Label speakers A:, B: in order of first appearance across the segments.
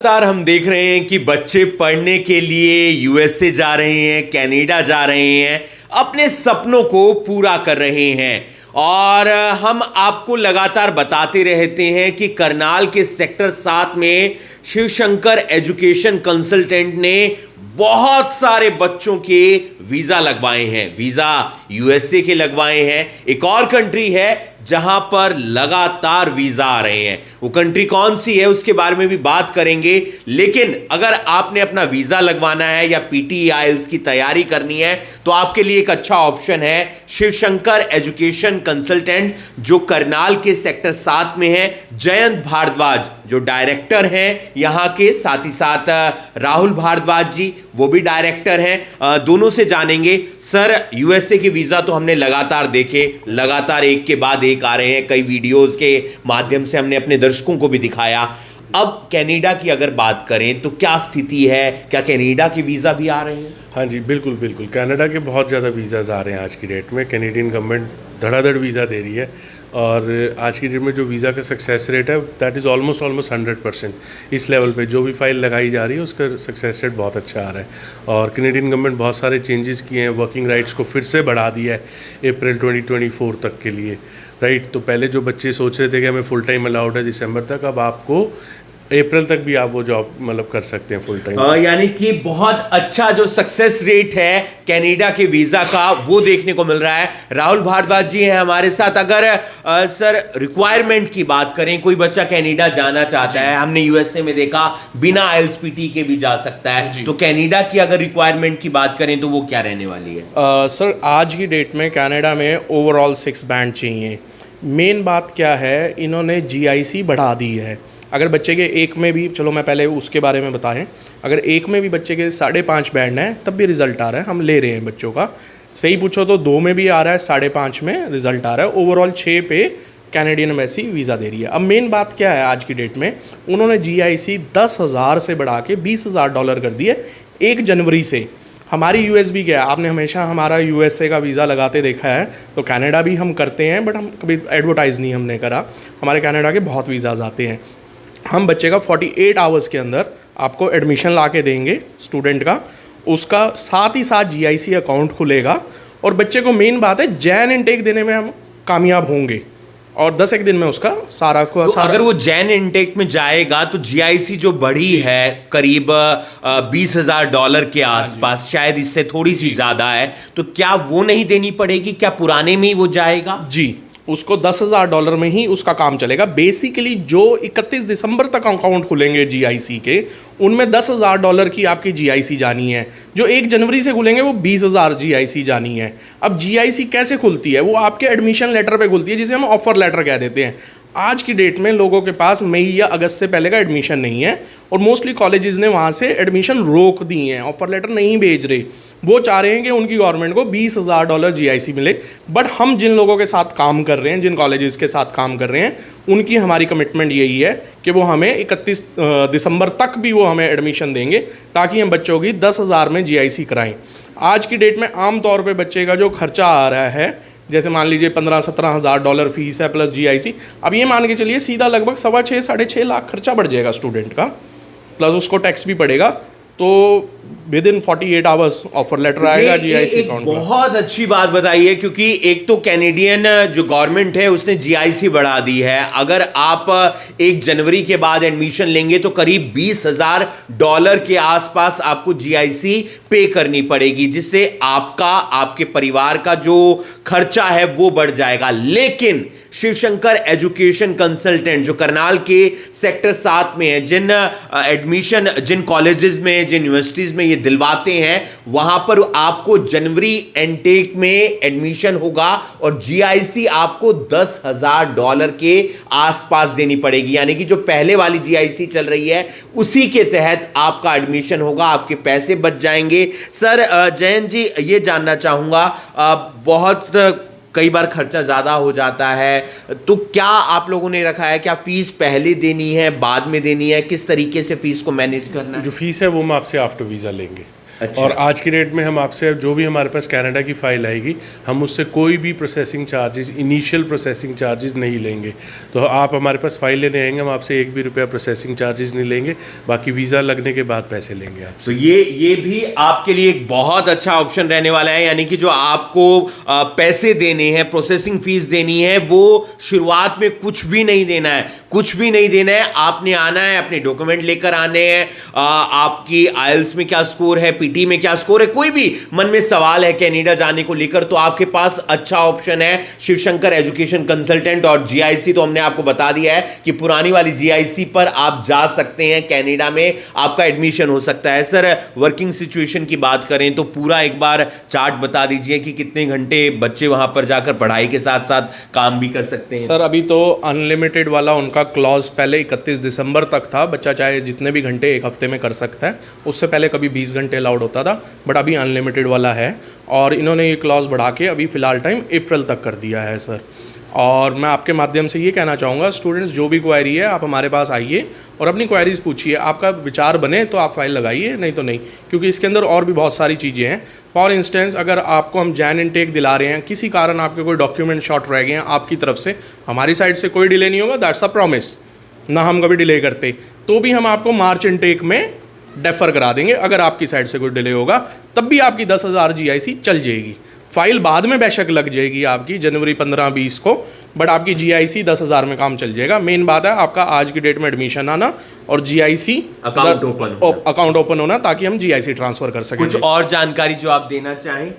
A: लगातार हम देख रहे हैं कि बच्चे पढ़ने के लिए यूएसए जा रहे हैं, कनाडा जा रहे हैं, अपने सपनों को पूरा कर रहे हैं। और हम आपको लगातार बताते रहते हैं कि करनाल के सेक्टर 7 में शिवशंकर एजुकेशन कंसल्टेंट ने बहुत सारे बच्चों के वीजा लगवाए हैं। वीजा यूएसए के लगवाए हैं। एक और कंट्री है जहां पर लगातार वीजा आ रहे हैं। वो कंट्री कौन सी है उसके बारे में भी बात करेंगे। लेकिन अगर आपने अपना वीजा लगवाना है या पीटी आईएलटीएस की तैयारी करनी है तो आपके लिए एक अच्छा ऑप्शन है शिवशंकर एजुकेशन कंसल्टेंट, जो करनाल के सेक्टर 7 में है। जयंत भारद्वाज जो डायरेक्टर हैं यहां के, साथ ही साथ राहुल भारद्वाज जी वो भी डायरेक्टर हैं। दोनों से जानेंगे। सर, यूएसए के वीजा तो हमने लगातार देखे, लगातार एक के बाद एक आ रहे हैं। कई वीडियोस के माध्यम से हमने अपने दर्शकों को भी दिखाया। अब कनाडा की अगर बात करें तो क्या स्थिति है? क्या कनाडा के वीज़ा भी आ रहे हैं?
B: हाँ जी, बिल्कुल बिल्कुल। कनाडा के बहुत ज़्यादा वीज़ाज़ आ रहे हैं आज की डेट में। कैनेडियन गवर्नमेंट धड़ाधड़ वीज़ा दे रही है और आज की डेट में जो वीज़ा का सक्सेस रेट है दैट इज़ ऑलमोस्ट 100%। इस लेवल पे जो भी फाइल लगाई जा रही है उसका सक्सेस रेट बहुत अच्छा आ रहा है। और कैनेडियन गवर्नमेंट बहुत सारे चेंजेस किए हैं, वर्किंग राइट्स को फिर से बढ़ा दिया है अप्रैल 2024 तक के लिए, राइट। तो पहले जो बच्चे सोच रहे थे कि हमें फुल टाइम अलाउड है दिसंबर तक, अब आपको अप्रैल तक भी आप वो जॉब मतलब कर सकते हैं फुल टाइम।
A: यानी कि बहुत अच्छा जो सक्सेस रेट है कनाडा के वीजा का वो देखने को मिल रहा है। राहुल भारद्वाज जी हैं हमारे साथ। अगर सर रिक्वायरमेंट की बात करें, कोई बच्चा कनाडा जाना चाहता है, हमने यूएसए में देखा बिना आईएलटीएस पीटी के भी जा सकता है, तो कनाडा की अगर रिक्वायरमेंट की बात करें तो वो क्या रहने वाली है?
C: सर, आज की डेट में कनाडा में ओवरऑल 6 बैंड चाहिए। मेन बात क्या है, इन्होंने जीआईसी बढ़ा दी है। अगर बच्चे के एक में भी, चलो मैं पहले उसके बारे में बताएं, अगर एक में भी बच्चे के 5.5 बैंड हैं तब भी रिजल्ट आ रहा है, हम ले रहे हैं बच्चों का। सही पूछो तो 2 में भी आ रहा है, 5.5 में रिजल्ट आ रहा है। ओवरऑल 6 पे कैनेडियन एम्बेसी वीज़ा दे रही है। अब मेन बात क्या है, आज की डेट में उन्होंने जीआईसी 10,000 से बढ़ा के $20,000 कर दिए 1 जनवरी से। हमारी यूएसबी क्या है, आपने हमेशा हमारा यूएसए का वीज़ा लगाते देखा है, तो कनाडा भी हम करते हैं, बट हम कभी एडवर्टाइज़ नहीं हमने करा। हमारे कनाडा के बहुत वीज़ाज़ आते हैं। हम बच्चे का 48 आवर्स के अंदर आपको एडमिशन ला के देंगे स्टूडेंट का, उसका साथ ही साथ जीआईसी अकाउंट खुलेगा। और बच्चे को मेन बात है जैन इनटेक देने में हम कामयाब होंगे और 10 एक दिन में उसका सारा को
A: तो अगर वो जैन इनटेक में जाएगा तो जीआईसी जो बढ़ी है करीब $20,000 के आसपास, शायद इससे थोड़ी सी ज्यादा है, तो क्या वो नहीं देनी पड़ेगी? क्या पुराने में ही वो जाएगा?
C: जी, उसको $10,000 में ही उसका काम चलेगा। बेसिकली जो 31 दिसंबर तक अकाउंट खुलेंगे जीआईसी के, उनमें $10,000 की आपकी जीआईसी जानी है। जो 1 जनवरी से खुलेंगे वो 20,000 जीआईसी जानी है। अब जीआईसी कैसे खुलती है? वो आपके एडमिशन लेटर पे खुलती है, जिसे हम ऑफर लेटर कह देते हैं। आज की डेट में लोगों के पास मई या अगस्त से पहले का एडमिशन नहीं है और मोस्टली कॉलेजेस ने वहाँ से एडमिशन रोक दी हैं, ऑफर लेटर नहीं भेज रहे। वो चाह रहे हैं कि उनकी गवर्नमेंट को $20,000 जीआईसी मिले। बट हम जिन लोगों के साथ काम कर रहे हैं, जिन कॉलेजेस के साथ काम कर रहे हैं, उनकी हमारी कमिटमेंट यही है कि वो हमें 31 दिसंबर तक भी वो हमें एडमिशन देंगे ताकि हम बच्चों की 10,000 में जीआईसी कराएं। आज की डेट में आम तौर पे बच्चे का जो खर्चा आ रहा है, जैसे मान लीजिए $15,000-17,000 फीस है प्लस जीआईसी, अब ये मान के चलिए सीधा लगभग 6.25-6.5 लाख खर्चा बढ़ जाएगा स्टूडेंट का, प्लस उसको टैक्स भी पड़ेगा। तो within 48 hours offer letter आएगा जीआईसी अकाउंट में।
A: बहुत अच्छी बात बताई है, क्योंकि एक तो कैनेडियन जो गवर्नमेंट है उसने जीआईसी बढ़ा दी है। अगर आप 1 जनवरी के बाद एडमिशन लेंगे तो करीब $20,000 के आसपास आपको जीआईसी पे करनी पड़ेगी, जिससे आपका, आपके परिवार का जो खर्चा है वो बढ़ जाएगा। लेकिन शिवशंकर एजुकेशन कंसल्टेंट जो करनाल के सेक्टर 7 में है, जिन एडमिशन, जिन कॉलेजेस में, जिन यूनिवर्सिटीज में ये दिलवाते हैं, वहां पर आपको जनवरी इनटेक में एडमिशन होगा और जीआईसी आपको $10,000 के आसपास देनी पड़ेगी। यानी कि जो पहले वाली जीआईसी चल रही है उसी के तहत आपका एडमिशन होगा, आपके पैसे बच जाएंगे। सर जयंत जी, ये जानना चाहूंगा, बहुत कई बार खर्चा ज़्यादा हो जाता है, तो क्या आप लोगों ने रखा है, क्या फीस पहले देनी है, बाद में देनी है, किस तरीके से फीस को मैनेज करना है?
B: जो फीस है वो हम आपसे आफ्टर वीज़ा लेंगे।
A: अच्छा।
B: और आज की डेट में हम आपसे जो भी हमारे पास कनाडा की फ़ाइल आएगी, हम उससे कोई भी processing charges, initial processing charges नहीं लेंगे। तो आप हमारे पास फ़ाइल लेने आएंगे, हम आपसे एक भी रुपया प्रोसेसिंग चार्जेस नहीं लेंगे, बाकी वीज़ा लगने के बाद पैसे लेंगे आप।
A: तो ये भी आपके लिए एक बहुत अच्छा ऑप्शन रहने वाला है, यानी कि जो आपको पैसे देने हैं, प्रोसेसिंग फीस देनी है, वो शुरुआत में कुछ भी नहीं देना है, कुछ भी नहीं देना है। आपने आना है, अपने डॉक्यूमेंट लेकर आने हैं, आपकी आईएलटीएस में क्या स्कोर है, पीटी में क्या स्कोर है, कोई भी मन में सवाल है कनाडा जाने को लेकर, तो आपके पास अच्छा ऑप्शन है शिवशंकर एजुकेशन कंसल्टेंट। और जीआईसी तो हमने आपको बता दिया है कि पुरानी वाली जीआईसी पर आप जा सकते हैं, कनाडा में आपका एडमिशन हो सकता है। सर, वर्किंग सिचुएशन की बात करें तो पूरा एक बार चार्ट बता दीजिए कि कितने घंटे बच्चे वहां पर जाकर पढ़ाई के साथ साथ काम भी कर सकते हैं।
C: सर, अभी तो अनलिमिटेड वाला उनका क्लॉज पहले 31 दिसंबर तक था, बच्चा चाहे जितने भी घंटे एक हफ्ते में कर सकता है। उससे पहले कभी 20 घंटे अलाउड होता था, बट अभी अनलिमिटेड वाला है। और इन्होंने ये क्लॉज बढ़ा के अभी फ़िलहाल टाइम अप्रैल तक कर दिया है सर। और मैं आपके माध्यम से ये कहना चाहूँगा, स्टूडेंट्स जो भी क्वायरी है आप हमारे पास आइए और अपनी क्वायरीज़ पूछिए। आपका विचार बने तो आप फाइल लगाइए, नहीं तो नहीं, क्योंकि इसके अंदर और भी बहुत सारी चीज़ें हैं। फॉर इंस्टेंस, अगर आपको हम जैन इनटेक दिला रहे हैं, किसी कारण आपके कोई डॉक्यूमेंट शॉर्ट रह गए हैं आपकी तरफ से, हमारी साइड से कोई डिले नहीं होगा, दैट्स अ प्रॉमिस, ना हम कभी डिले करते, तो भी हम आपको मार्च इनटेक में डेफर करा देंगे। अगर आपकी साइड से कोई डिले होगा तब भी आपकी 10,000 जीआईसी चल जाएगी। फाइल बाद में बेशक लग जाएगी आपकी जनवरी 15-20 को, बट आपकी जीआईसी 10,000 में काम चल जाएगा। मेन बात है आपका आज की डेट में एडमिशन आना और जीआईसी अकाउंट ओपन होना, ताकि हम जीआईसी ट्रांसफर कर सकें।
A: कुछ और जानकारी जो आप देना चाहें?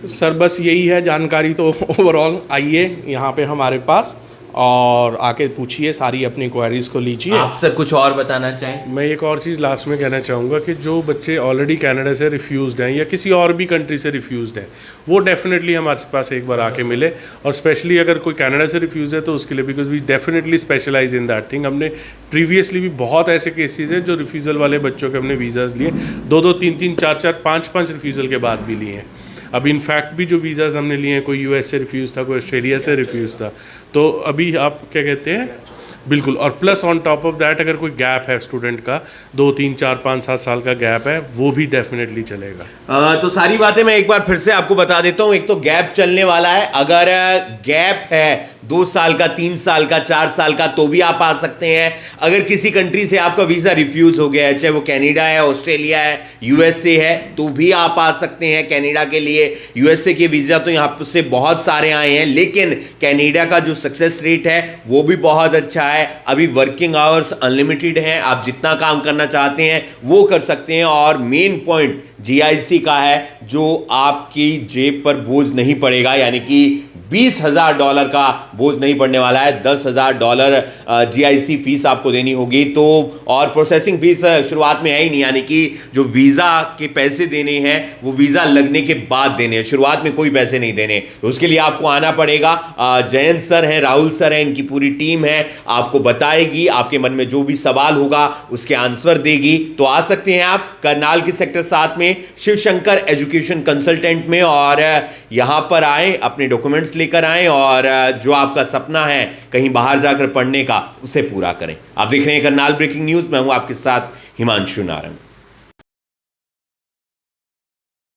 C: सर, बस यही है जानकारी। तो ओवरऑल आइए यहाँ पे हमारे पास और आके पूछिए, सारी अपनी क्वेरीज को लीजिए।
A: आप सर कुछ और बताना चाहें?
B: मैं एक और चीज़ लास्ट में कहना चाहूँगा कि जो बच्चे ऑलरेडी कनाडा से रिफ्यूज़्ड हैं या किसी और भी कंट्री से रिफ्यूज़्ड हैं, वो डेफिनेटली हमारे पास एक बार आके मिले। और स्पेशली अगर कोई कनाडा से रिफ्यूज़ है तो उसके लिए, because we definitely specialise in that thing. हमने प्रीवियसली भी बहुत ऐसे केसेस हैं जो रिफ्यूज़ल वाले बच्चों के हमने वीज़ाज़ लिए, 2-2, 3-3, 4-4, 5-5 रिफ्यूज़ल के बाद भी लिए हैं। अब इनफैक्ट भी जो वीज़ाज़ हमने लिए हैं, कोई यूएस से रिफ्यूज़ था, कोई ऑस्ट्रेलिया से रिफ्यूज़ था। तो अभी आप क्या कहते हैं, बिल्कुल। और plus on top of that, अगर कोई गैप है स्टूडेंट का, 2, 3, 4, 5, 7 साल का गैप है, वो भी डेफिनेटली चलेगा।
A: तो सारी बातें मैं एक बार फिर से आपको बता देता हूं। एक तो गैप चलने वाला है, अगर गैप है 2 साल का, 3 साल का, 4 साल का, तो भी आप आ सकते हैं। अगर किसी कंट्री से आपका वीज़ा रिफ्यूज़ हो गया है, चाहे वो कनाडा है, ऑस्ट्रेलिया है, यूएसए है, तो भी आप आ सकते हैं कनाडा के लिए। यूएसए के वीज़ा तो यहाँ से बहुत सारे आए हैं, लेकिन कनाडा का जो सक्सेस रेट है वो भी बहुत अच्छा है। अभी वर्किंग आवर्स अनलिमिटेड हैं, आप जितना काम करना चाहते हैं वो कर सकते हैं। और मेन पॉइंट जीआईसी का है, जो आपकी जेब पर बोझ नहीं पड़ेगा, यानी कि $20,000 का बोझ नहीं पड़ने वाला है। $10,000 जीआईसी फीस आपको देनी होगी। तो और प्रोसेसिंग फीस शुरुआत में है ही नहीं, यानी कि जो वीज़ा के पैसे देने हैं वो वीज़ा लगने के बाद देने हैं, शुरुआत में कोई पैसे नहीं देने। तो उसके लिए आपको आना पड़ेगा। जयंत सर हैं, राहुल सर हैं, इनकी पूरी टीम है, आपको बताएगी, आपके मन में जो भी सवाल होगा उसके आंसर देगी। तो आ सकते हैं आप करनाल के सेक्टर 7 में शिवशंकर एजुकेशन कंसल्टेंट में, और यहाँ पर आए, अपने डॉक्यूमेंट्स लेकर आएं और जो आपका सपना है कहीं बाहर जाकर पढ़ने का, उसे पूरा करें। आप देख रहे हैं करनाल ब्रेकिंग न्यूज़, मैं हूं आपके साथ हिमांशु नारंग।